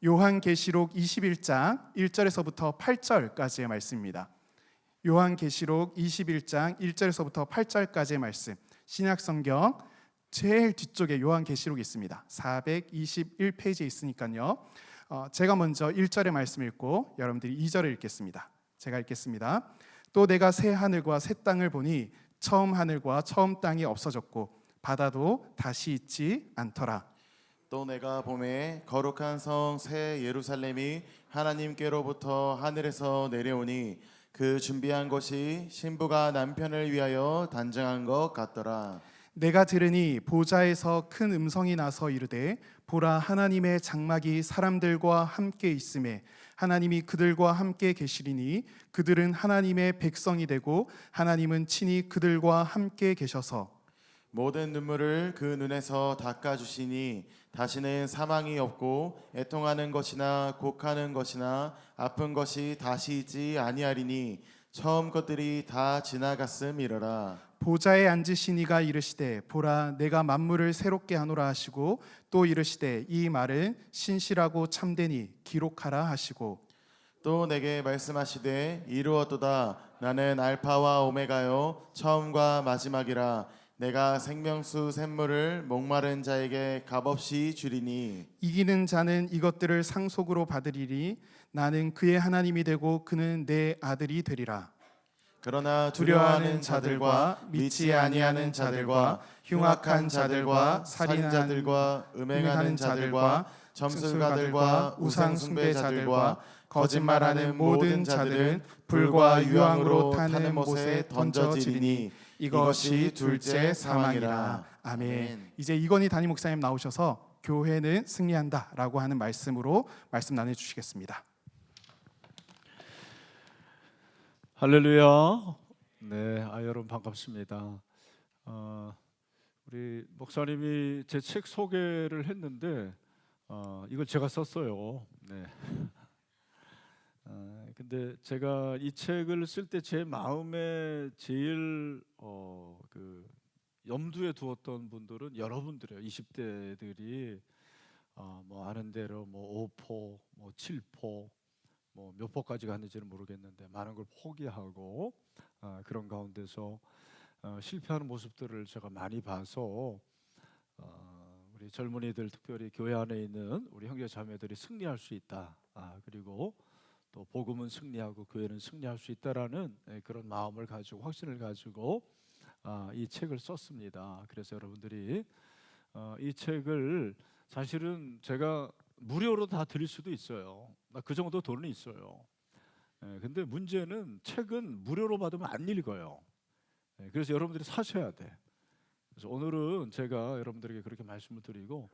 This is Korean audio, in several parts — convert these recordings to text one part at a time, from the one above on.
요한계시록 21장 1절에서부터 8절까지의 말씀입니다. 요한계시록 21장 1절에서부터 8절까지의 말씀, 신약성경 제일 뒤쪽에 요한계시록이 있습니다. 421페이지에 있으니까요. 제가 먼저 1절의 말씀 읽고 여러분들이 2절을 읽겠습니다. 제가 읽겠습니다. 또 내가 새 하늘과 새 땅을 보니 처음 하늘과 처음 땅이 없어졌고 바다도 다시 있지 않더라. 또 내가 보매 거룩한 성 새 예루살렘이 하나님께로부터 하늘에서 내려오니 그 준비한 것이 신부가 남편을 위하여 단장한 것 같더라. 내가 들으니 보좌에서 큰 음성이 나서 이르되 보라 하나님의 장막이 사람들과 함께 있음에 하나님이 그들과 함께 계시리니 그들은 하나님의 백성이 되고 하나님은 친히 그들과 함께 계셔서 모든 눈물을 그 눈에서 닦아주시니 다시는 사망이 없고 애통하는 것이나 곡하는 것이나 아픈 것이 다시 있지 아니하리니 처음 것들이 다 지나갔음이러라. 보좌에 앉으신 이가 이르시되 보라 내가 만물을 새롭게 하노라 하시고 또 이르시되 이 말은 신실하고 참되니 기록하라 하시고 또 내게 말씀하시되 이루었도다. 나는 알파와 오메가요 처음과 마지막이라. 내가 생명수 샘물을 목마른 자에게 값없이 주리니 이기는 자는 이것들을 상속으로 받으리니 나는 그의 하나님이 되고 그는 내 아들이 되리라. 그러나 두려워하는 자들과 믿지 아니하는 자들과 흉악한 자들과 살인자들과 음행하는 자들과 점술가들과 우상숭배자들과 거짓말하는 모든 자들은 불과 유황으로 타는 못에 던져지리니 이것이 둘째 사망이라. 아멘. 이제 이건희 담임 목사님 나오셔서 교회는 승리한다라고 하는 말씀으로 말씀 나눠주시겠습니다. 할렐루야. 네, 여러분 반갑습니다. 우리 목사님이 제 책 소개를 했는데 이걸 제가 썼어요. 네. 근데 제가 이 책을 쓸 때 제 마음에 제일 그 염두에 두었던 분들은 여러분들이에요. 20대들이 뭐 아는 대로 뭐 5포, 뭐 7포, 뭐 몇 포까지 갔는지는 모르겠는데 많은 걸 포기하고 그런 가운데서 실패하는 모습들을 제가 많이 봐서 우리 젊은이들 특별히 교회 안에 있는 우리 형제 자매들이 승리할 수 있다. 그리고 또 복음은 승리하고 교회는 승리할 수 있다라는 그런 마음을 가지고 확신을 가지고 이 책을 썼습니다. 그래서 여러분들이 이 책을 사실은 제가 무료로 다 드릴 수도 있어요. 그 정도 돈은 있어요. 근데 문제는 책은 무료로 받으면 안 읽어요. 그래서 여러분들이 사셔야 돼. 그래서 오늘은 제가 여러분들에게 그렇게 말씀을 드리고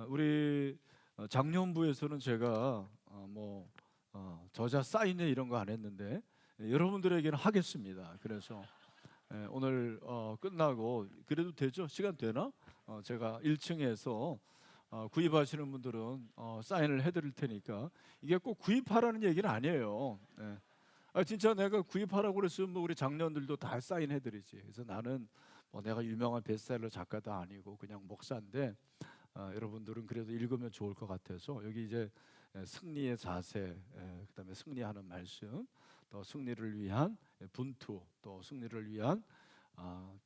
우리 장년부에서는 제가 저자 사인회 이런 거 안 했는데 여러분들에게는 하겠습니다. 그래서 오늘 끝나고 그래도 되죠? 시간 되나? 제가 1층에서 구입하시는 분들은 사인을 해드릴 테니까 이게 꼭 구입하라는 얘기는 아니에요. 진짜 내가 구입하라고 그랬으면 우리 장년들도 다 사인해드리지. 그래서 나는 내가 유명한 베스트셀러 작가도 아니고 그냥 목사인데 여러분들은 그래도 읽으면 좋을 것 같아서 여기 이제 승리의 자세, 그다음에 승리하는 말씀, 또 승리를 위한 분투, 또 승리를 위한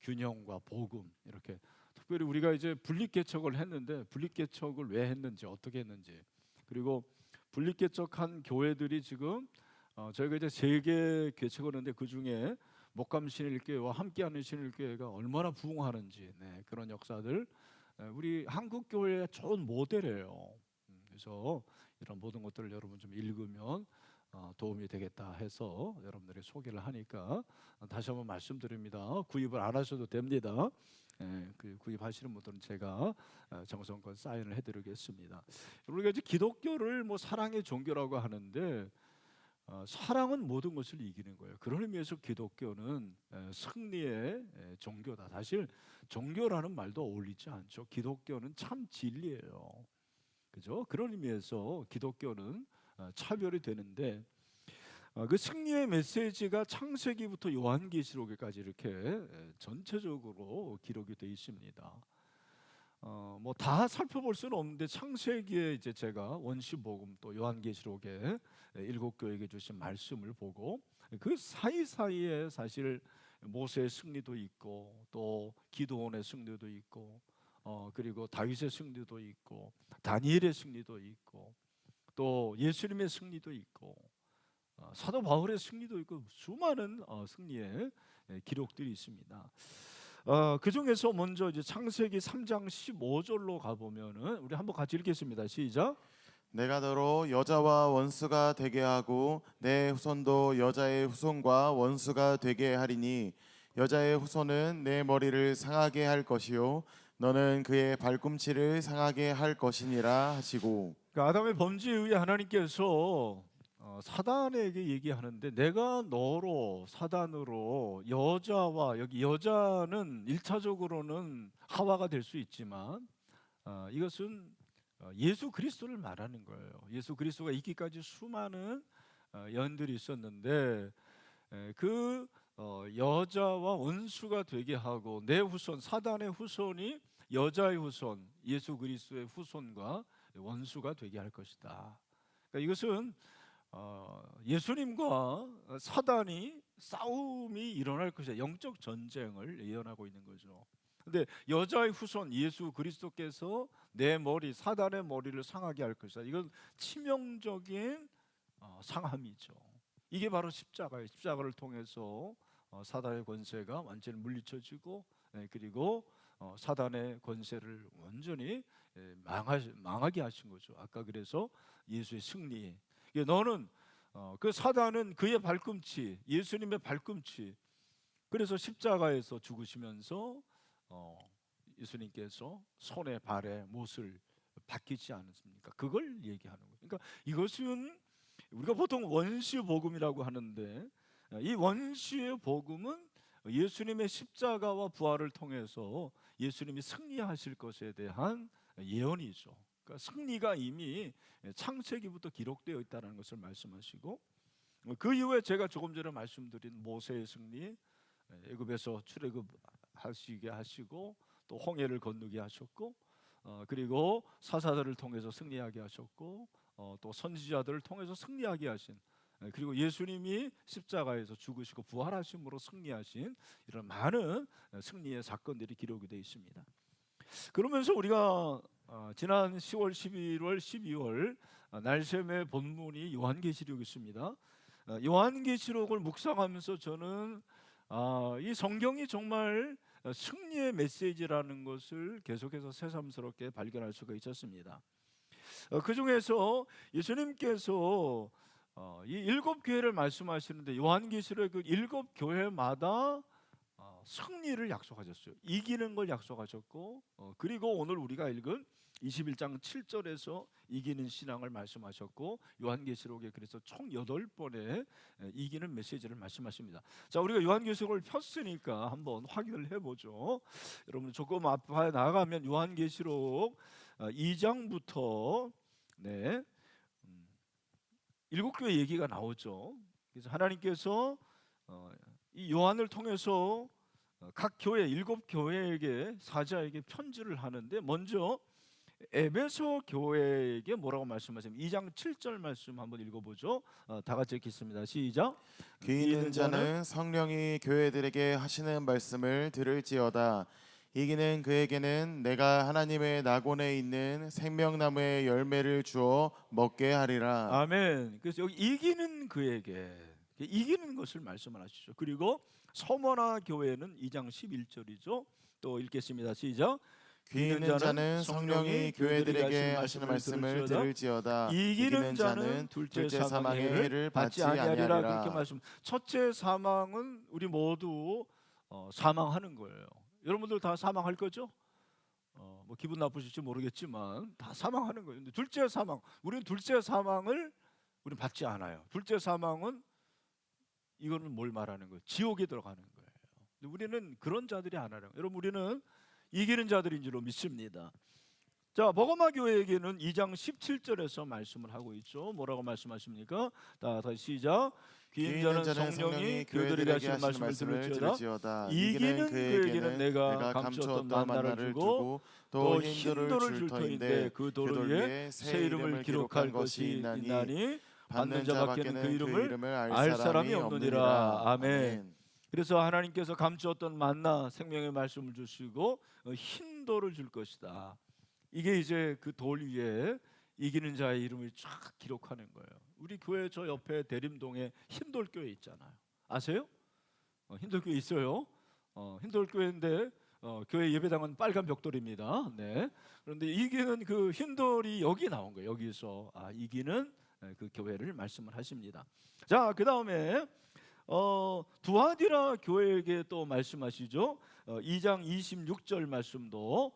균형과 복음 이렇게 특별히 우리가 이제 분립개척을 했는데 분립개척을 왜 했는지 어떻게 했는지 그리고 분립개척한 교회들이 지금 저희가 이제 3개 개척을 했는데 그 중에 목감 신일교회와 함께하는 신일교회가 얼마나 부흥하는지 그런 역사들 우리 한국 교회의 좋은 모델이에요. 그래서 이런 모든 것들을 여러분 좀 읽으면 도움이 되겠다 해서 여러분들이 소개를 하니까 다시 한번 말씀드립니다. 구입을 안 하셔도 됩니다. 구입하시는 분들은 제가 정성껏 사인을 해드리겠습니다. 우리가 이제 기독교를 사랑의 종교라고 하는데 사랑은 모든 것을 이기는 거예요. 그런 의미에서 기독교는 승리의 종교다. 사실 종교라는 말도 어울리지 않죠. 기독교는 참 진리예요. 그죠? 그런 의미에서 기독교는 차별이 되는데 그 승리의 메시지가 창세기부터 요한계시록에까지 이렇게 전체적으로 기록이 되어 있습니다. 뭐 다 살펴볼 수는 없는데 창세기에 이제 제가 원시복음 또 요한계시록에 일곱 교회에게 주신 말씀을 보고 그 사이사이에 사실 모세의 승리도 있고 또 기드온의 승리도 있고 그리고 다윗의 승리도 있고 다니엘의 승리도 있고 또 예수님의 승리도 있고 사도 바울의 승리도 있고 수많은 승리의 기록들이 있습니다. 그 중에서 먼저 이제 창세기 3장 15절로 가보면은 우리 한번 같이 읽겠습니다. 시작. 내가 너로 여자와 원수가 되게 하고 내 후손도 여자의 후손과 원수가 되게 하리니 여자의 후손은 내 머리를 상하게 할 것이요 너는 그의 발꿈치를 상하게 할 것이니라 하시고. 그러니까 아담의 범죄에 의해 하나님께서 사단에게 얘기하는데 내가 너로 사단으로 여자와 여기 여자는 1차적으로는 하와가 될 수 있지만 이것은 예수 그리스도를 말하는 거예요. 예수 그리스도가 있기까지 수많은 연들이 있었는데 그 여자와 원수가 되게 하고 내 후손 사단의 후손이 여자의 후손 예수 그리스도의 후손과 원수가 되게 할 것이다. 그러니까 이것은 예수님과 사단이 싸움이 일어날 것이다. 영적 전쟁을 예언하고 있는 거죠. 근데 여자의 후손 예수 그리스도께서 내 머리 사단의 머리를 상하게 할 것이다. 이건 치명적인 상함이죠. 이게 바로 십자가예요. 십자가를 통해서 사단의 권세가 완전히 물리쳐지고 그리고 사단의 권세를 완전히 망하게 하신 거죠. 아까 그래서 예수의 승리. 너는 그 사단은 그의 발꿈치, 예수님의 발꿈치. 그래서 십자가에서 죽으시면서 예수님께서 손에 발에 못을 박히지 않았습니까? 그걸 얘기하는 거예요. 그러니까 이것은 우리가 보통 원시 복음이라고 하는데 이 원시의 복음은 예수님의 십자가와 부활을 통해서 예수님이 승리하실 것에 대한 예언이죠. 그러니까 승리가 이미 창세기부터 기록되어 있다는 것을 말씀하시고 그 이후에 제가 조금 전에 말씀드린 모세의 승리, 애굽에서 출애굽하시게 하시고 또 홍해를 건너게 하셨고 그리고 사사들을 통해서 승리하게 하셨고 또 선지자들을 통해서 승리하게 하신 그리고 예수님이 십자가에서 죽으시고 부활하심으로 승리하신 이런 많은 승리의 사건들이 기록이 되어 있습니다. 그러면서 우리가 지난 10월, 11월, 12월 날샘의 본문이 요한계시록이었습니다. 요한계시록을 묵상하면서 저는 이 성경이 정말 승리의 메시지라는 것을 계속해서 새삼스럽게 발견할 수가 있었습니다. 그 중에서 예수님께서 이 일곱 교회를 말씀하시는데 요한계시록 그 일곱 교회마다 승리를 약속하셨어요. 이기는 걸 약속하셨고 그리고 오늘 우리가 읽은 21장 7절에서 이기는 신앙을 말씀하셨고 요한계시록에 그래서 총 8번의 이기는 메시지를 말씀하십니다. 자, 우리가 요한계시록을 폈으니까 한번 확인을 해보죠. 여러분 조금 앞에 나가면 요한계시록 2장부터 일곱 교회 얘기가 나오죠. 그래서 하나님께서 이 요한을 통해서 각 교회 일곱 교회에게 사자에게 편지를 하는데 먼저 에베소 교회에게 뭐라고 말씀하시면 2장 7절 말씀 한번 읽어보죠. 다 같이 읽겠습니다. 시작. 귀 있는 자는 성령이 교회들에게 하시는 말씀을 들을지어다. 이기는 그에게는 내가 하나님의 낙원에 있는 생명나무의 열매를 주어 먹게 하리라. 아멘. 그래서 여기 이기는 그에게 이기는 것을 말씀하시죠. 그리고 서머나 교회는 2장 11절이죠. 또 읽겠습니다. 시작. 귀 있는 자는 성령이 교회들에게 하시는 말씀을 들을지어다. 이기는 자는 둘째 사망의 해를 받지 아니하리라. 그렇게 말씀. 첫째 사망은 우리 모두 사망하는 거예요. 여러분들 다 사망할 거죠? 뭐 기분 나쁘실지 모르겠지만 다 사망하는 거예요. 근데 둘째 사망, 우리는 둘째 사망을 우리는 받지 않아요. 둘째 사망은 이거는 뭘 말하는 거예요? 지옥에 들어가는 거예요. 근데 우리는 그런 자들이 아니라요. 여러분 우리는 이기는 자들인 줄로 믿습니다. 자, 버가마 교회에게는 2장 17절에서 말씀을 하고 있죠. 뭐라고 말씀하십니까? 다시 시작. 귀 있는 자는 성령이 교회들에게 하시는 말씀을 들을지어다. 이기는 그에게는 내가 감추었던 만나를 주고 또 힘도를 줄 터인데 그 돌을 위해 새 이름을 기록할 것이 있나니 받는 자밖에는 그 이름을 알 사람이 없느니라. 아멘. 그래서 하나님께서 감추었던 만나 생명의 말씀을 주시고 흰 돌을 줄 것이다. 이게 이제 그 돌 위에 이기는 자의 이름을 쫙 기록하는 거예요. 우리 교회 저 옆에 대림동에 흰돌교회 있잖아요. 아세요? 흰돌교회 있어요. 흰돌교회인데 교회 예배당은 빨간 벽돌입니다. 네. 그런데 이기는 그 흰돌이 여기 나온 거예요. 여기서 이기는 그 교회를 말씀을 하십니다. 자, 그 다음에 두아디라 교회에게 또 말씀하시죠. 2장 26절 말씀도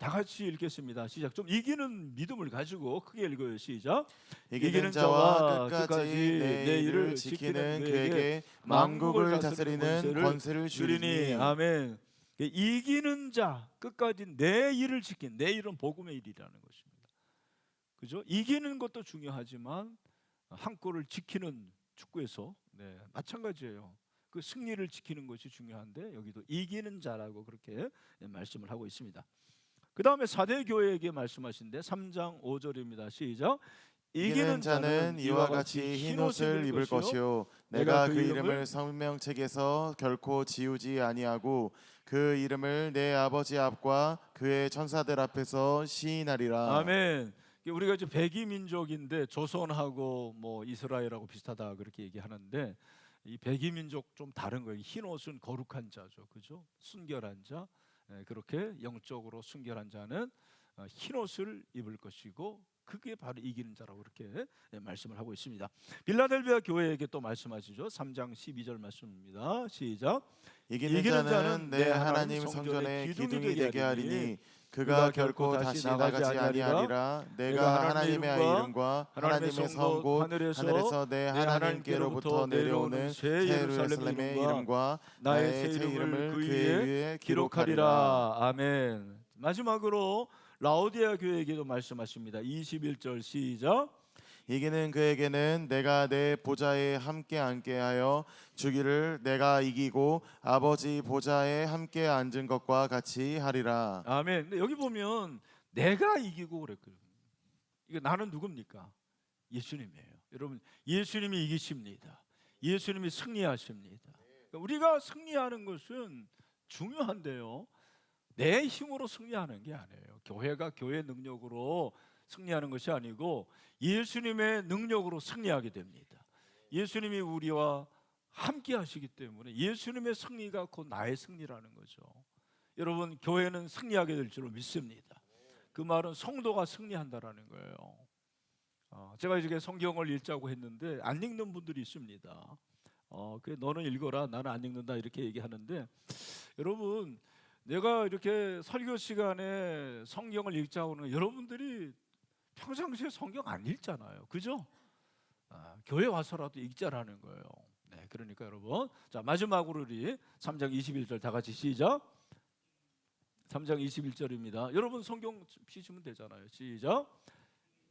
다 같이 읽겠습니다. 시작. 좀 이기는 믿음을 가지고 크게 읽어요. 시작. 이기는 자와 끝까지 내 일을 지키는 그에게 만국을 다스리는 권세를 주리니. 아멘. 이기는 자, 끝까지 내 일을 지킨, 내 일은 복음의 일이라는 것입니다. 그죠? 이기는 것도 중요하지만 한 골을 지키는 축구에서 마찬가지예요. 그 승리를 지키는 것이 중요한데 여기도 이기는 자라고 그렇게 말씀을 하고 있습니다. 그 다음에 사대교회에게 말씀하신데 3장 5절입니다. 시작. 이기는 자는 이와 같이 흰 옷을 입을 것이요 내가 그 이름을 생명책에서 결코 지우지 아니하고 그 이름을 내 아버지 앞과 그의 천사들 앞에서 시인하리라. 아멘. 우리가 이제 백이 민족인데 조선하고 뭐 이스라엘하고 비슷하다 그렇게 얘기하는데 이 백이 민족 좀 다른 거예요. 흰 옷은 거룩한 자죠, 그죠? 순결한 자. 그렇게 영적으로 순결한 자는 흰 옷을 입을 것이고 그게 바로 이기는 자라고 그렇게 말씀을 하고 있습니다. 빌라델비아 교회에게 또 말씀하시죠. 3장 12절 말씀입니다. 시작. 이기는 자는 내 하나님 성전의 기둥이 되게 하리니 그가 결코 다시 나가지 아니하리라. 내가 하나님의 이름과 하나님의 성곳 하늘에서 내 하나님께로부터 내려오는 새 예루살렘의 이름과 나의 새 이름을 그 위에 기록하리라. 아멘. 마지막으로 라오디아 교회에게도 말씀하십니다. 21절 시작. 이기는 그에게는 내가 내 보좌에 함께 앉게 하여 주기를 내가 이기고 아버지 보좌에 함께 앉은 것과 같이 하리라. 아멘. 근데 여기 보면 내가 이기고 그랬거든요. 이거 나는 누굽니까? 예수님이에요. 여러분, 예수님이 이기십니다. 예수님이 승리하십니다. 그러니까 우리가 승리하는 것은 중요한데요. 내 힘으로 승리하는 게 아니에요. 교회가 교회 능력으로 승리하는 것이 아니고 예수님의 능력으로 승리하게 됩니다. 예수님이 우리와 함께 하시기 때문에 예수님의 승리가 곧 나의 승리라는 거죠. 여러분, 교회는 승리하게 될 줄로 믿습니다. 그 말은 성도가 승리한다라는 거예요. 제가 이제 성경을 읽자고 했는데 안 읽는 분들이 있습니다. 너는 읽어라, 나는 안 읽는다 이렇게 얘기하는데, 여러분, 내가 이렇게 설교 시간에 성경을 읽자고 하는 여러분들이 평상시에 성경 안 읽잖아요, 그죠? 교회 와서라도 읽자라는 거예요. 네, 그러니까 여러분, 자 마지막으로 우리 3장 21절 다 같이 시작. 3장 21절입니다. 여러분 성경 피시면 되잖아요. 시작.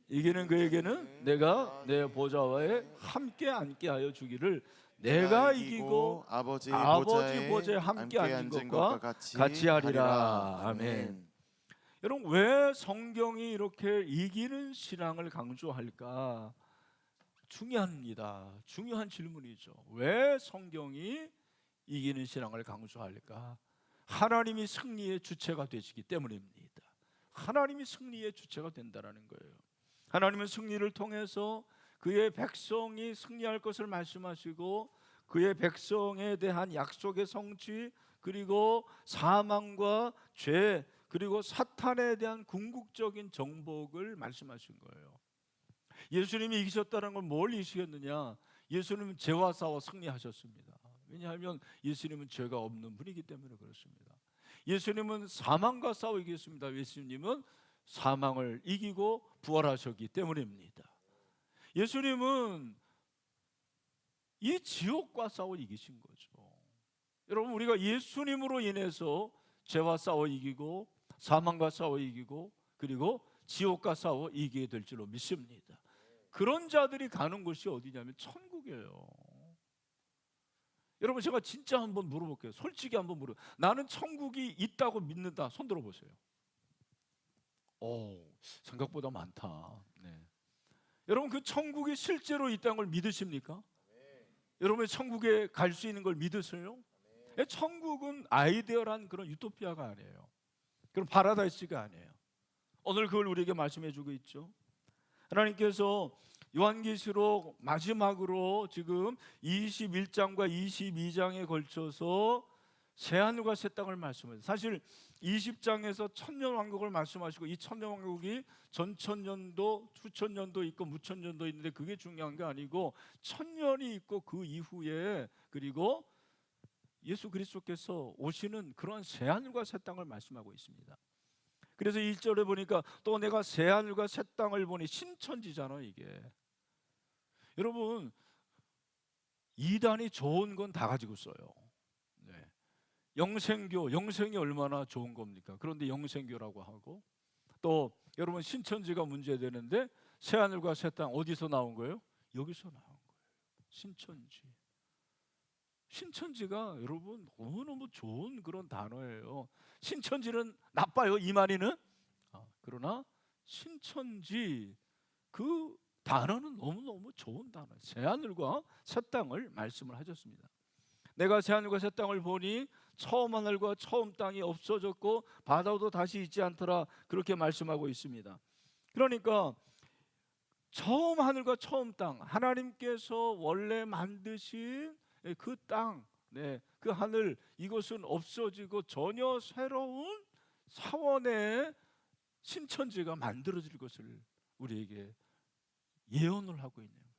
이기는 그에게는 내가 내 보좌에 함께 앉게 하여 주기를 내가 이기고 아버지 보좌에 함께 앉은 것과 같이 하리라. 아멘. 여러분, 왜 성경이 이렇게 이기는 신앙을 강조할까? 중요합니다. 중요한 질문이죠. 왜 성경이 이기는 신앙을 강조할까? 하나님이 승리의 주체가 되시기 때문입니다. 하나님이 승리의 주체가 된다는 거예요. 하나님은 승리를 통해서 그의 백성이 승리할 것을 말씀하시고 그의 백성에 대한 약속의 성취, 그리고 사망과 죄, 그리고 사탄에 대한 궁극적인 정복을 말씀하신 거예요. 예수님이 이기셨다는 건 뭘 이기셨느냐? 예수님은 죄와 싸워 승리하셨습니다. 왜냐하면 예수님은 죄가 없는 분이기 때문에 그렇습니다. 예수님은 사망과 싸워 이겼습니다. 예수님은 사망을 이기고 부활하셨기 때문입니다. 예수님은 이 지옥과 싸워 이기신 거죠. 여러분, 우리가 예수님으로 인해서 죄와 싸워 이기고 사망과 싸워 이기고 그리고 지옥과 싸워 이기게 될 줄로 믿습니다. 그런 자들이 가는 곳이 어디냐면 천국이에요. 여러분, 제가 진짜 한번 물어볼게요. 솔직히 한번 나는 천국이 있다고 믿는다. 손 들어보세요. 오, 생각보다 많다. 네. 여러분, 그 천국이 실제로 있다는 걸 믿으십니까? 여러분, 천국에 갈 수 있는 걸 믿으세요? 천국은 아이디어란 그런 유토피아가 아니에요. 그런 파라다이스가 아니에요. 오늘 그걸 우리에게 말씀해 주고 있죠. 하나님께서 요한계시록 마지막으로 지금 21장과 22장에 걸쳐서 새하늘과 새 땅을 말씀하세요. 사실 20장에서 천년왕국을 말씀하시고, 이 천년왕국이 전천년도, 수천년도 있고 무천년도 있는데 그게 중요한 게 아니고 천년이 있고 그 이후에 그리고 예수 그리스도께서 오시는 그런 새하늘과 새 땅을 말씀하고 있습니다. 그래서 1절에 보니까 또 내가 새하늘과 새 땅을 보니, 신천지잖아요 이게. 여러분, 이단이 좋은 건 다 가지고 써요. 네. 영생교, 영생이 얼마나 좋은 겁니까? 그런데 영생교라고 하고, 또 여러분 신천지가 문제되는데 새하늘과 새 땅 어디서 나온 거예요? 여기서 나온 거예요. 신천지. 신천지가 여러분 너무너무 좋은 그런 단어예요. 신천지는 나빠요, 이만희는? 그러나 신천지 그 단어는 너무너무 좋은 단어예요. 새하늘과 새 땅을 말씀을 하셨습니다. 내가 새하늘과 새 땅을 보니 처음 하늘과 처음 땅이 없어졌고 바다도 다시 있지 않더라, 그렇게 말씀하고 있습니다. 그러니까 처음 하늘과 처음 땅, 하나님께서 원래 만드신 그 땅, 네, 그 하늘, 이것은 없어지고 전혀 새로운 사원의 신천지가 만들어질 것을 우리에게 예언을 하고 있는 거예요.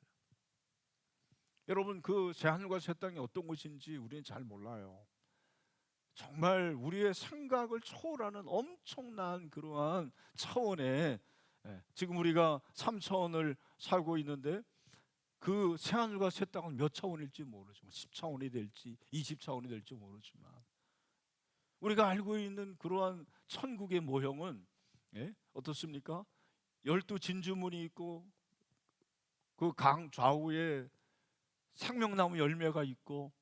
여러분, 그 새하늘과 새 땅이 어떤 것인지 우리는 잘 몰라요. 정말 우리의 생각을 초월하는 엄청난 그러한 차원의, 지금 우리가 3차원을 살고 있는데 그 새하늘과 새 땅은 몇 차원일지 모르지만 10차원이 될지 20차원이 될지 모르지만 우리가 알고 있는 그러한 천국의 모형은 어떻습니까? 12진주문이 있고 그 강 좌우에 생명나무 열매가 있고,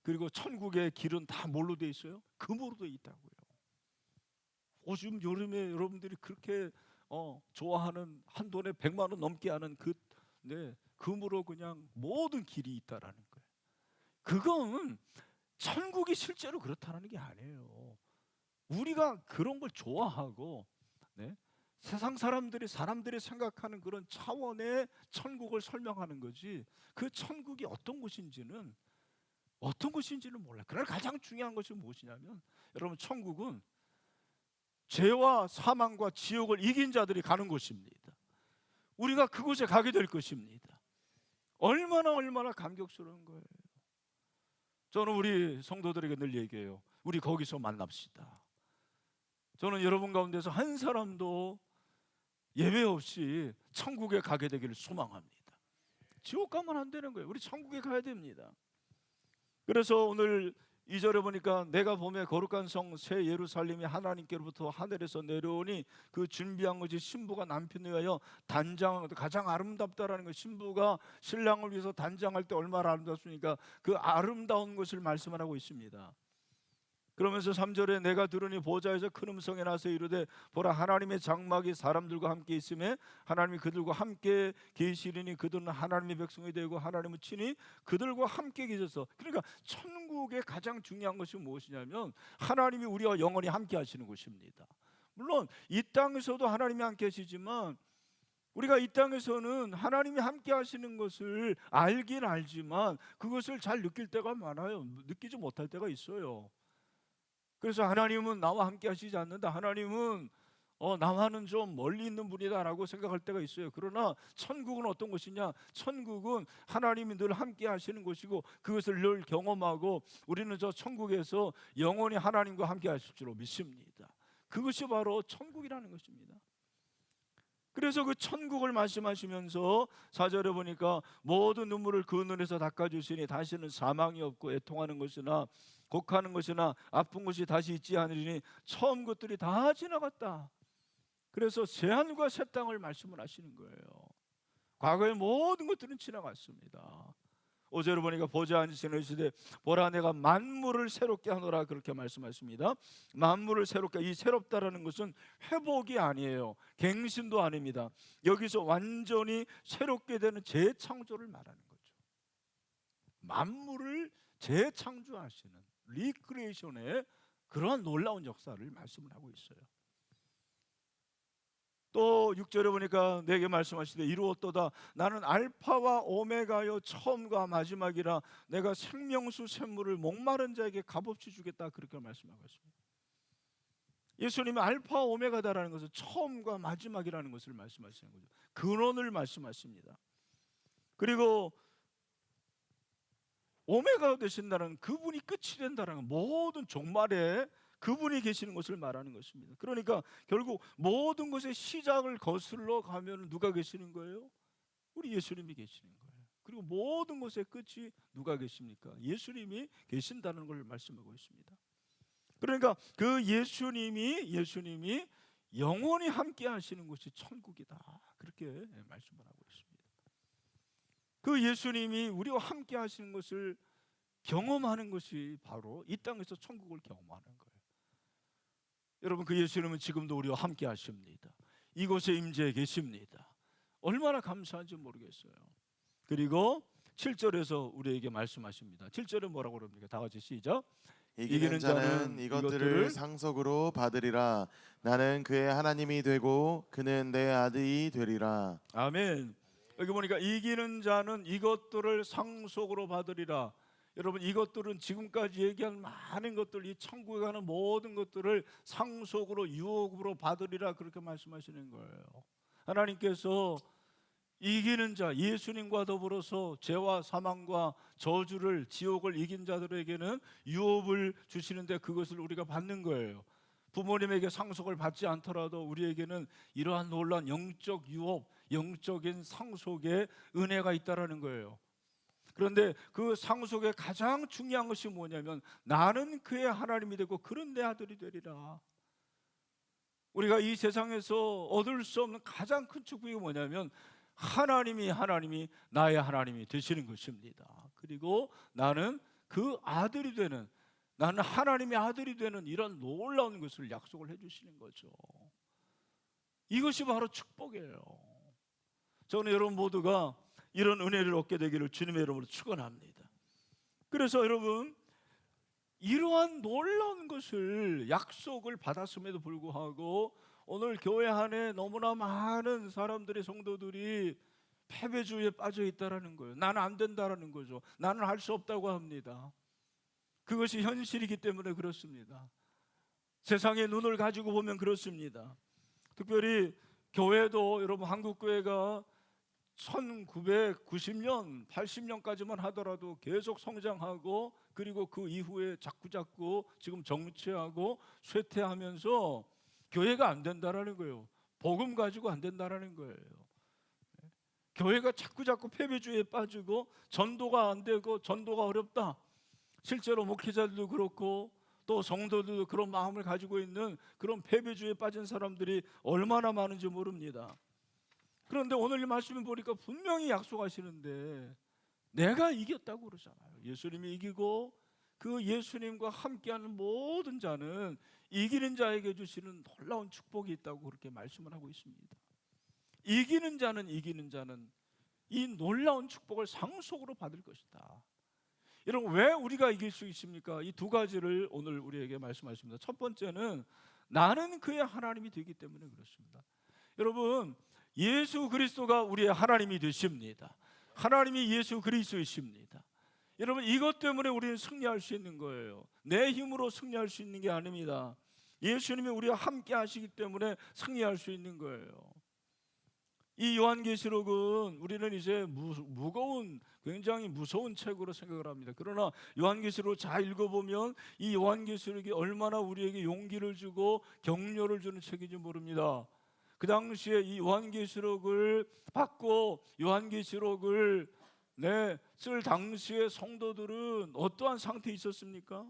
그리고 천국의 길은 다 뭘로 돼 있어요? 금으로 돼 있다고요. 요즘 여름에 여러분들이 그렇게 좋아하는, 한 돈에 100만 원 넘게 하는 그 금으로 그냥 모든 길이 있다라는 거예요. 그건 천국이 실제로 그렇다는 게 아니에요. 우리가 그런 걸 좋아하고 세상 사람들이 생각하는 그런 차원의 천국을 설명하는 거지, 그 천국이 어떤 곳인지는 몰라요. 그러나 가장 중요한 것이 무엇이냐면, 여러분, 천국은 죄와 사망과 지옥을 이긴 자들이 가는 곳입니다. 우리가 그곳에 가게 될 것입니다. 얼마나 감격스러운 거예요. 저는 우리 성도들에게 늘 얘기해요. 우리 거기서 만납시다. 저는 여러분 가운데서 한 사람도 예외 없이 천국에 가게 되기를 소망합니다. 지옥 가면 안 되는 거예요. 우리 천국에 가야 됩니다. 그래서 오늘 2절에 보니까 내가 보매 거룩한 성 새 예루살렘이 하나님께로부터 하늘에서 내려오니 그 준비한 것이 신부가 남편을 위하여 단장하고, 가장 아름답다라는 거, 신부가 신랑을 위해서 단장할 때 얼마나 아름답습니까? 그 아름다운 것을 말씀을 하고 있습니다. 그러면서 3절에 내가 들으니 보좌에서 큰 음성이 나서 이르되 보라, 하나님의 장막이 사람들과 함께 있음에 하나님이 그들과 함께 계시리니 그들은 하나님의 백성이 되고 하나님은 친히 그들과 함께 계셔서. 그러니까 천국의 가장 중요한 것이 무엇이냐면 하나님이 우리와 영원히 함께 하시는 곳입니다. 물론 이 땅에서도 하나님이 함께 하시지만 우리가 이 땅에서는 하나님이 함께 하시는 것을 알긴 알지만 그것을 잘 느낄 때가 많아요. 느끼지 못할 때가 있어요. 그래서 하나님은 나와 함께 하시지 않는다, 하나님은 나와는 좀 멀리 있는 분이다라고 생각할 때가 있어요. 그러나 천국은 어떤 것이냐? 천국은 하나님이 늘 함께 하시는 곳이고 그것을 늘 경험하고 우리는 저 천국에서 영원히 하나님과 함께 하실 줄로 믿습니다. 그것이 바로 천국이라는 것입니다. 그래서 그 천국을 말씀하시면서 4절에 보니까 모든 눈물을 그 눈에서 닦아주시니 다시는 사망이 없고 애통하는 것이나 곡하는 것이나 아픈 것이 다시 있지 않으리니 처음 것들이 다 지나갔다. 그래서 새하늘과 새 땅을 말씀을 하시는 거예요. 과거의 모든 것들은 지나갔습니다. 5절을 보니까 보좌 앉으시는 시대 보라 내가 만물을 새롭게 하노라 그렇게 말씀하십니다. 만물을 새롭게, 이 새롭다라는 것은 회복이 아니에요. 갱신도 아닙니다. 여기서 완전히 새롭게 되는 재창조를 말하는 거죠. 만물을 재창조하시는 리크리에이션의 그러한 놀라운 역사를 말씀을 하고 있어요. 또 6절에 보니까 내게 말씀하시되 이루었도다 나는 알파와 오메가여 처음과 마지막이라 내가 생명수 샘물을 목마른 자에게 값없이 주겠다 그렇게 말씀하고 있습니다. 예수님이 알파 오메가다라는 것은 처음과 마지막이라는 것을 말씀하시는 거죠. 근원을 말씀하십니다. 그리고 오메가가 되신다는 그분이 끝이 된다는 모든 종말에 그분이 계시는 것을 말하는 것입니다. 그러니까 결국 모든 것의 시작을 거슬러 가면 누가 계시는 거예요? 우리 예수님이 계시는 거예요. 그리고 모든 것의 끝이 누가 계십니까? 예수님이 계신다는 걸 말씀하고 있습니다. 그러니까 그 예수님이 영원히 함께 하시는 것이 천국이다. 그렇게 말씀을 하고 있습니다. 그 예수님이 우리와 함께 하시는 것을 경험하는 것이 바로 이 땅에서 천국을 경험하는 거예요. 여러분 그 예수님은 지금도 우리와 함께 하십니다. 이곳에 임재해 계십니다. 얼마나 감사한지 모르겠어요. 그리고 7절에서 우리에게 말씀하십니다. 7절에 뭐라고 그럽니까? 다 같이 시작. 이기는 자는 이것들을 상속으로 받으리라. 나는 그의 하나님이 되고 그는 내 아들이 되리라. 아멘. 여기 보니까 이기는 자는 이것들을 상속으로 받으리라. 여러분 이것들은 지금까지 얘기한 많은 것들, 이 천국에 가는 모든 것들을 상속으로 유업으로 받으리라 그렇게 말씀하시는 거예요. 하나님께서 이기는 자, 예수님과 더불어서 죄와 사망과 저주를, 지옥을 이긴 자들에게는 유업을 주시는데 그것을 우리가 받는 거예요. 부모님에게 상속을 받지 않더라도 우리에게는 이러한 놀라운 영적 유업, 영적인 상속의 은혜가 있다라는 거예요. 그런데 그 상속의 가장 중요한 것이 뭐냐면 나는 그의 하나님이 되고 그는 내 아들이 되리라. 우리가 이 세상에서 얻을 수 없는 가장 큰 축복이 뭐냐면 하나님이 나의 하나님이 되시는 것입니다. 그리고 나는 그 아들이 되는, 나는 하나님의 아들이 되는 이런 놀라운 것을 약속을 해주시는 거죠. 이것이 바로 축복이에요. 저는 여러분 모두가 이런 은혜를 얻게 되기를 주님의 이름으로 축원합니다. 그래서 여러분 이러한 놀라운 것을 약속을 받았음에도 불구하고 오늘 교회 안에 너무나 많은 사람들이, 성도들이 패배주의에 빠져 있다라는 거예요. 나는 안 된다라는 거죠. 나는 할 수 없다고 합니다. 그것이 현실이기 때문에 그렇습니다. 세상의 눈을 가지고 보면 그렇습니다. 특별히 교회도 여러분 한국 교회가 1990년, 80년까지만 하더라도 계속 성장하고 그리고 그 이후에 자꾸 지금 정체하고 쇠퇴하면서 교회가 안 된다라는 거예요. 복음 가지고 안 된다라는 거예요. 교회가 자꾸 패배주의에 빠지고 전도가 안 되고 전도가 어렵다. 실제로 목회자들도 그렇고 또 성도들도 그런 마음을 가지고 있는 그런 패배주의에 빠진 사람들이 얼마나 많은지 모릅니다. 그런데 오늘 이 말씀을 보니까 분명히 약속하시는데 내가 이겼다고 그러잖아요. 예수님이 이기고 그 예수님과 함께하는 모든 자는 이기는 자에게 주시는 놀라운 축복이 있다고 그렇게 말씀을 하고 있습니다. 이기는 자는 이 놀라운 축복을 상속으로 받을 것이다. 여러분 왜 우리가 이길 수 있습니까? 이 두 가지를 오늘 우리에게 말씀하십니다. 첫 번째는 나는 그의 하나님이 되기 때문에 그렇습니다. 여러분 예수 그리스도가 우리의 하나님이 되십니다. 하나님이 예수 그리스도이십니다. 여러분 이것 때문에 우리는 승리할 수 있는 거예요. 내 힘으로 승리할 수 있는 게 아닙니다. 예수님이 우리와 함께 하시기 때문에 승리할 수 있는 거예요. 이 요한계시록은 우리는 이제 무거운, 굉장히 무서운 책으로 생각을 합니다. 그러나 요한계시록을 잘 읽어보면 이 요한계시록이 얼마나 우리에게 용기를 주고 격려를 주는 책인지 모릅니다. 그 당시에 이 요한계시록을 받고 요한계시록을 쓸 당시에 성도들은 어떠한 상태에 있었습니까?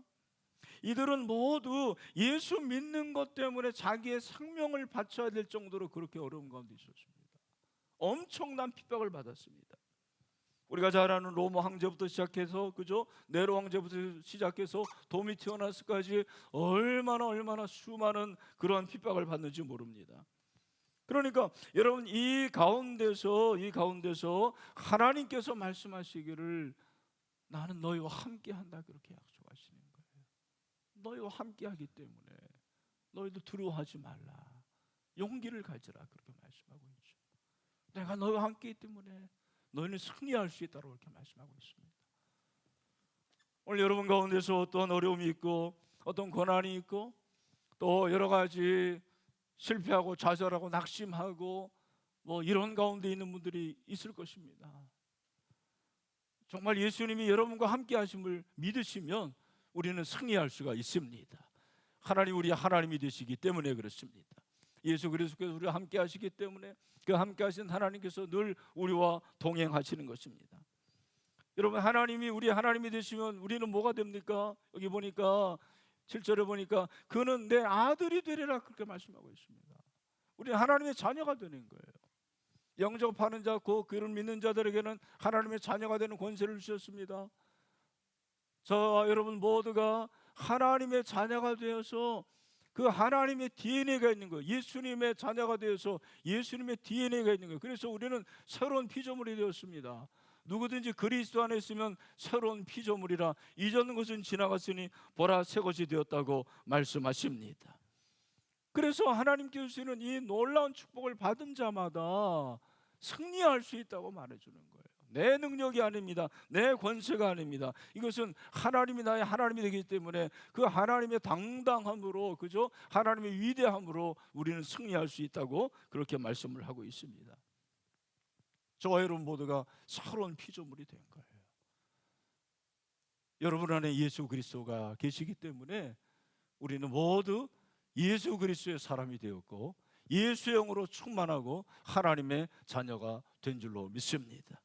이들은 모두 예수 믿는 것 때문에 자기의 생명을 바쳐야 될 정도로 그렇게 어려운 가운데 있었습니다. 엄청난 핍박을 받았습니다. 우리가 잘 아는 로마 황제부터 시작해서, 그죠? 네로 황제부터 시작해서 도미티오나스까지 얼마나 수많은 그러한 핍박을 받는지 모릅니다. 그러니까 여러분, 이 가운데서 하나님께서 말씀하시기를 나는 너희와 함께한다, 그렇게 약속하시는 거예요. 너희와 함께하기 때문에 너희도 두려워하지 말라, 용기를 가지라, 그렇게 말씀하고 있죠. 내가 너희와 함께이기 때문에 너희는 승리할 수 있다고 이렇게 말씀하고 있습니다. 오늘 여러분 가운데서 어떤 어려움이 있고 어떤 고난이 있고 또 여러 가지 실패하고 좌절하고 낙심하고 뭐 이런 가운데 있는 분들이 있을 것입니다. 정말 예수님이 여러분과 함께 하심을 믿으시면 우리는 승리할 수가 있습니다. 하나님, 우리 하나님이 되시기 때문에 그렇습니다. 예수 그리스도께서 우리와 함께 하시기 때문에 그 함께 하신 하나님께서 늘 우리와 동행하시는 것입니다. 여러분, 하나님이 우리 하나님이 되시면 우리는 뭐가 됩니까? 여기 보니까 7절에 보니까 그는 내 아들이 되리라, 그렇게 말씀하고 있습니다. 우리는 하나님의 자녀가 되는 거예요. 영접하는 자, 그 그를 믿는 자들에게는 하나님의 자녀가 되는 권세를 주셨습니다. 저와 여러분 모두가 하나님의 자녀가 되어서 그 하나님의 DNA가 있는 거예요. 예수님의 자녀가 되어서 예수님의 DNA가 있는 거예요. 그래서 우리는 새로운 피조물이 되었습니다. 누구든지 그리스도 안에 있으면 새로운 피조물이라, 이전 것은 지나갔으니 보라 새 것이 되었다고 말씀하십니다. 그래서 하나님께서 주시는 이 놀라운 축복을 받은 자마다 승리할 수 있다고 말해주는 거예요. 내 능력이 아닙니다. 내 권세가 아닙니다. 이것은 하나님이 나의 하나님이 되기 때문에 그 하나님의 당당함으로, 그죠? 하나님의 위대함으로 우리는 승리할 수 있다고 그렇게 말씀을 하고 있습니다. 저와 여러분 모두가 새로운 피조물이 된 거예요. 여러분 안에 예수 그리스도가 계시기 때문에 우리는 모두 예수 그리스도의 사람이 되었고 예수의 영으로 충만하고 하나님의 자녀가 된 줄로 믿습니다.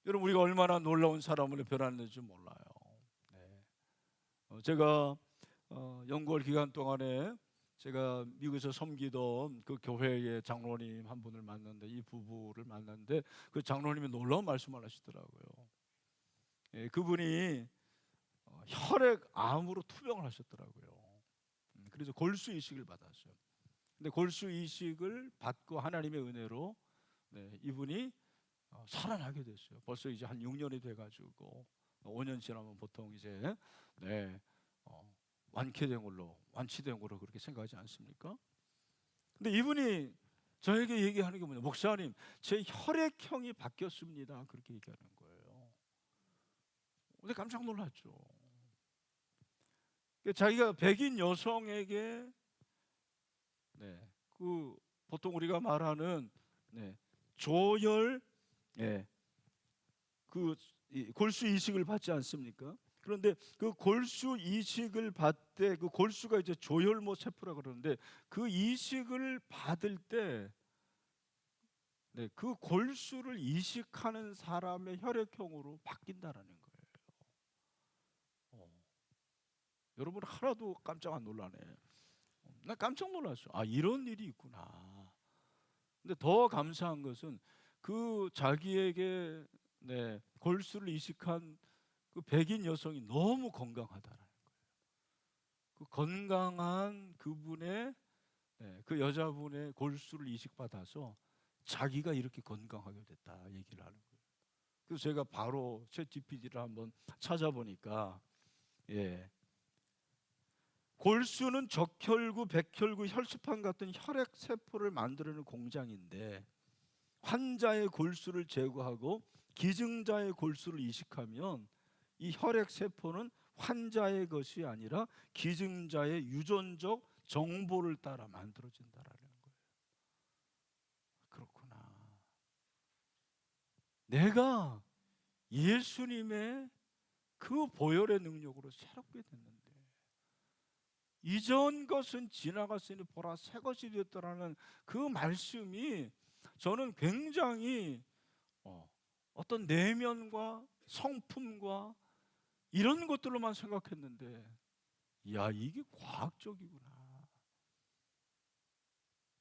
여러분, 우리가 얼마나 놀라운 사람으로 변했는지 몰라요. 제가 연구월 기간 동안에 제가 미국에서 섬기던 그 교회의 장로님 한 분을 만났는데, 이 부부를 만났는데 그 장로님이 놀라운 말씀을 하시더라고요. 그분이 혈액암으로 투병을 하셨더라고요. 그래서 골수 이식을 받았어요. 근데 골수 이식을 받고 하나님의 은혜로 이분이 살아나게 됐어요. 벌써 이제 한 6년이 돼가지고 5년 지나면 보통 이제 완치된 걸로 그렇게 생각하지 않습니까? 근데 이분이 저에게 얘기하는 게 뭐냐, 목사님, 제 혈액형이 바뀌었습니다, 그렇게 얘기하는 거예요. 근데 깜짝 놀랐죠. 자기가 백인 여성에게 그 보통 우리가 말하는 조혈, 그 골수 이식을 받지 않습니까? 그런데 그 골수 이식을 받되 그 골수가 이제 조혈모 세포라 그러는데 그 이식을 받을 때 그 골수를 이식하는 사람의 혈액형으로 바뀐다라는 거예요. 여러분 하나도 깜짝 안 놀라네. 나 깜짝 놀랐어. 아, 이런 일이 있구나. 근데 더 감사한 것은 그 자기에게 골수를 이식한 그 백인 여성이 너무 건강하다라는 거예요. 그 건강한 그분의 그 여자분의 골수를 이식받아서 자기가 이렇게 건강하게 됐다 얘기를 하는 거예요. 그래서 제가 바로 챗GPT를 한번 찾아보니까 골수는 적혈구, 백혈구, 혈소판 같은 혈액 세포를 만들어내는 공장인데 환자의 골수를 제거하고 기증자의 골수를 이식하면 이 혈액 세포는 환자의 것이 아니라 기증자의 유전적 정보를 따라 만들어진다라는 거예요. 그렇구나. 내가 예수님의 그 보혈의 능력으로 새롭게 됐는데 이전 것은 지나갔으니 보라 새 것이 되었다라는 그 말씀이 저는 굉장히 어떤 내면과 성품과 이런 것들로만 생각했는데 야, 이게 과학적이구나.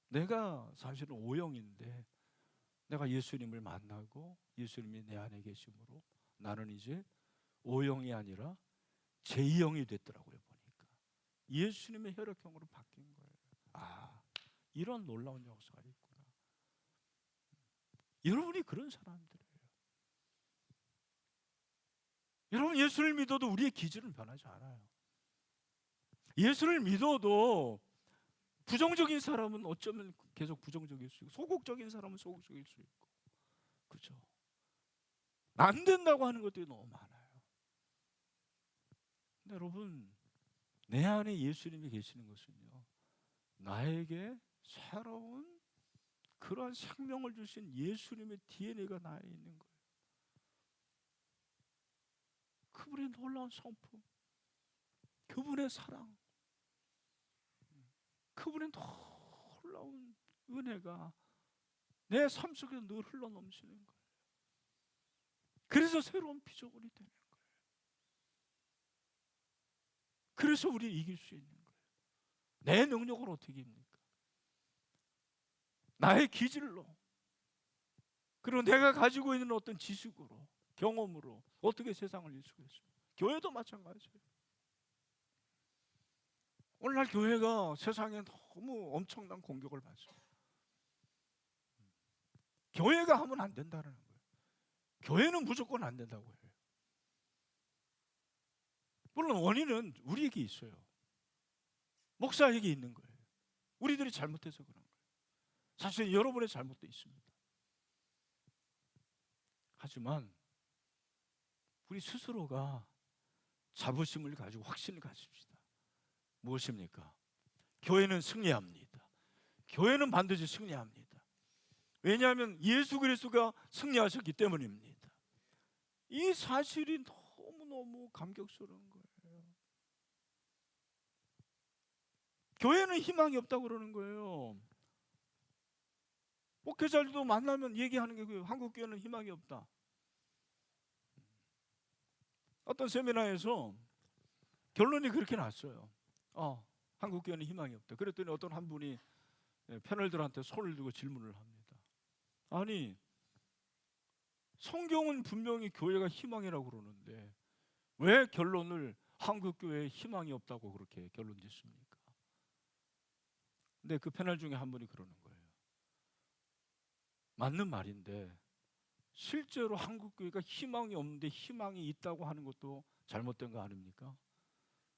내가 사실은 O형인데 내가 예수님을 만나고 예수님이 내 안에 계심으로 나는 이제 O형이 아니라 J형이 됐더라고요. 보니까 예수님의 혈액형으로 바뀐 거예요. 아, 이런 놀라운 역사가 있구나. 여러분이 그런 사람들이에요. 여러분, 예수를 믿어도 우리의 기질은 변하지 않아요. 예수를 믿어도 부정적인 사람은 어쩌면 계속 부정적일 수 있고, 소극적인 사람은 소극적일 수 있고, 그렇죠? 안 된다고 하는 것들이 너무 많아요. 근데 여러분, 내 안에 예수님이 계시는 것은요, 나에게 새로운 그러한 생명을 주신 예수님의 DNA가 나에 있는 거예요. 그분의 놀라운 성품, 그분의 사랑, 그분의 놀라운 은혜가 내 삶 속에 늘 흘러넘치는 거예요. 그래서 새로운 피조물이 되는 거예요. 그래서 우리 이길 수 있는 거예요. 내 능력으로 어떻게 이깁니까? 나의 기질로, 그리고 내가 가지고 있는 어떤 지식으로, 경험으로 어떻게 세상을 이길 수가 있습니까? 교회도 마찬가지예요. 오늘날 교회가 세상에 너무 엄청난 공격을 받습니다. 교회가 하면 안 된다는 거예요. 교회는 무조건 안 된다고 해요. 물론 원인은 우리에게 있어요. 목사에게 있는 거예요. 우리들이 잘못해서 그런 거예요. 사실 여러분의 잘못도 있습니다. 하지만 우리 스스로가 자부심을 가지고 확신을 가집시다. 무엇입니까? 교회는 승리합니다. 교회는 반드시 승리합니다. 왜냐하면 예수 그리스도가 승리하셨기 때문입니다. 이 사실이 너무너무 감격스러운 거예요. 교회는 희망이 없다고 그러는 거예요. 목회자들도 만나면 얘기하는 게 그래요. 한국 교회는 희망이 없다. 어떤 세미나에서 결론이 그렇게 났어요. 한국 교회는 희망이 없다. 그랬더니 어떤 한 분이 패널들한테 손을 들고 질문을 합니다. 아니, 성경은 분명히 교회가 희망이라고 그러는데 왜 결론을 한국 교회에 희망이 없다고 그렇게 결론 짓습니까? 근데 그 패널 중에 한 분이 그러는 거예요. 맞는 말인데 실제로 한국 교회가 희망이 없는데 희망이 있다고 하는 것도 잘못된 거 아닙니까?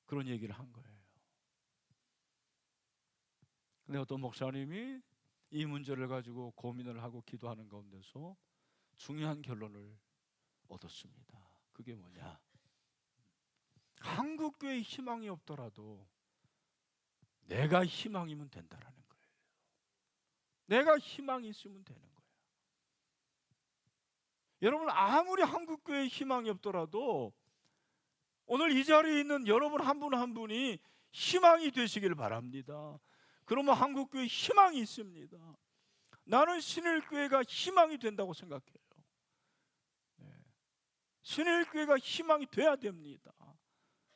그런 얘기를 한 거예요. 근데 어떤 목사님이 이 문제를 가지고 고민을 하고 기도하는 가운데서 중요한 결론을 얻었습니다. 그게 뭐냐? 한국 교회에 희망이 없더라도 내가 희망이면 된다라는 거예요. 내가 희망이 있으면 되는 거예요. 여러분, 아무리 한국 교회에 희망이 없더라도 오늘 이 자리에 있는 여러분 한 분 한 분이 희망이 되시길 바랍니다. 그러면 한국 교회에 희망이 있습니다. 나는 신일교회가 희망이 된다고 생각해요. 신일교회가 희망이 돼야 됩니다.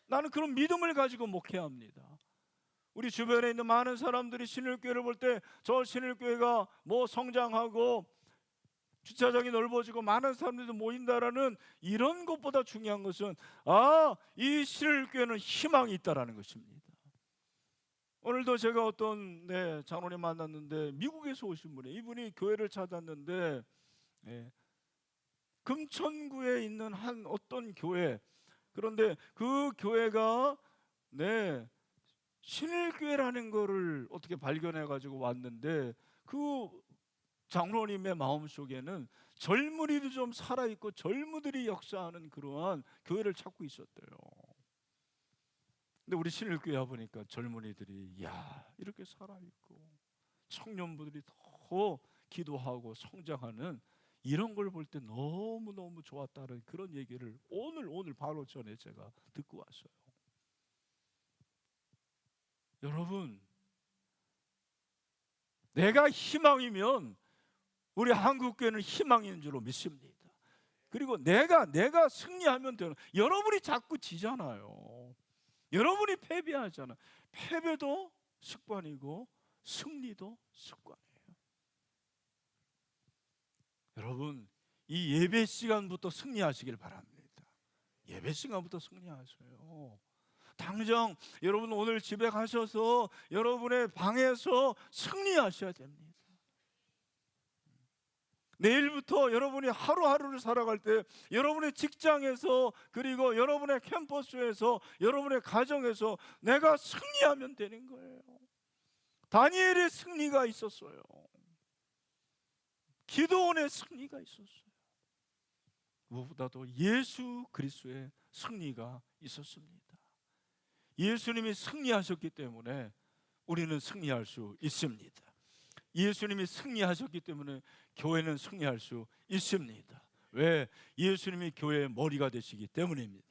나는 그런 믿음을 가지고 목회합니다. 우리 주변에 있는 많은 사람들이 신일교회를 볼 때 저 신일교회가 뭐 성장하고 주차장이 넓어지고 많은 사람들이 모인다라는 이런 것보다 중요한 것은 이 신일교회는 희망이 있다라는 것입니다. 오늘도 제가 어떤 장로님 만났는데 미국에서 오신 분이에요. 이분이 교회를 찾았는데 금천구에 있는 한 어떤 교회, 그런데 그 교회가 신일교회라는 거를 어떻게 발견해 가지고 왔는데 그 장로님의 마음속에는 젊은이도 좀 살아있고 젊은이들이 역사하는 그러한 교회를 찾고 있었대요. 근데 우리 신일교회 와보니까 젊은이들이 이렇게 살아있고 청년부들이 더 기도하고 성장하는 이런 걸 볼 때 너무너무 좋았다는 그런 얘기를 오늘 바로 전에 제가 듣고 왔어요. 여러분, 내가 희망이면 우리 한국교회는 희망인 줄로 믿습니다. 그리고 내가 승리하면 되는, 여러분이 자꾸 지잖아요. 여러분이 패배하잖아. 패배도 습관이고 승리도 습관이에요. 여러분, 이 예배 시간부터 승리하시길 바랍니다. 예배 시간부터 승리하세요. 당장 여러분 오늘 집에 가셔서 여러분의 방에서 승리하셔야 됩니다. 내일부터 여러분이 하루하루를 살아갈 때 여러분의 직장에서, 그리고 여러분의 캠퍼스에서, 여러분의 가정에서 내가 승리하면 되는 거예요. 다니엘의 승리가 있었어요. 기도원의 승리가 있었어요. 무엇보다도 예수 그리스도의 승리가 있었습니다. 예수님이 승리하셨기 때문에 우리는 승리할 수 있습니다. 예수님이 승리하셨기 때문에 교회는 승리할 수 있습니다. 왜? 예수님이 교회의 머리가 되시기 때문입니다.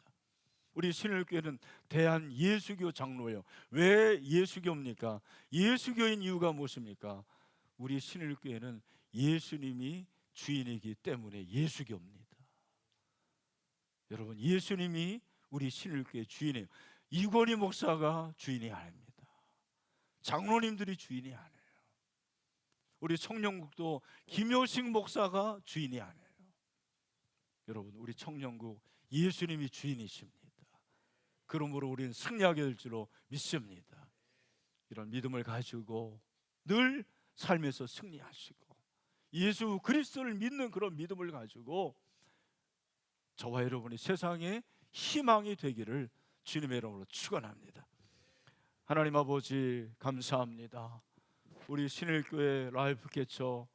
우리 신일교회는 대한 예수교 장로예요. 왜 예수교입니까? 예수교인 이유가 무엇입니까? 우리 신일교회는 예수님이 주인이기 때문에 예수교입니다. 여러분, 예수님이 우리 신일교회 주인이에요. 이권희 목사가 주인이 아닙니다. 장로님들이 주인이 아니에요. 우리 청년국도 김효식 목사가 주인이 아니에요. 여러분, 우리 청년국 예수님이 주인이십니다. 그러므로 우리는 승리하게 될 줄로 믿습니다. 이런 믿음을 가지고 늘 삶에서 승리하시고 예수 그리스도를 믿는 그런 믿음을 가지고 저와 여러분이 세상에 희망이 되기를 주님의 이름으로 축원합니다. 하나님 아버지 감사합니다. 우리 신일교회 라이프 캐쳐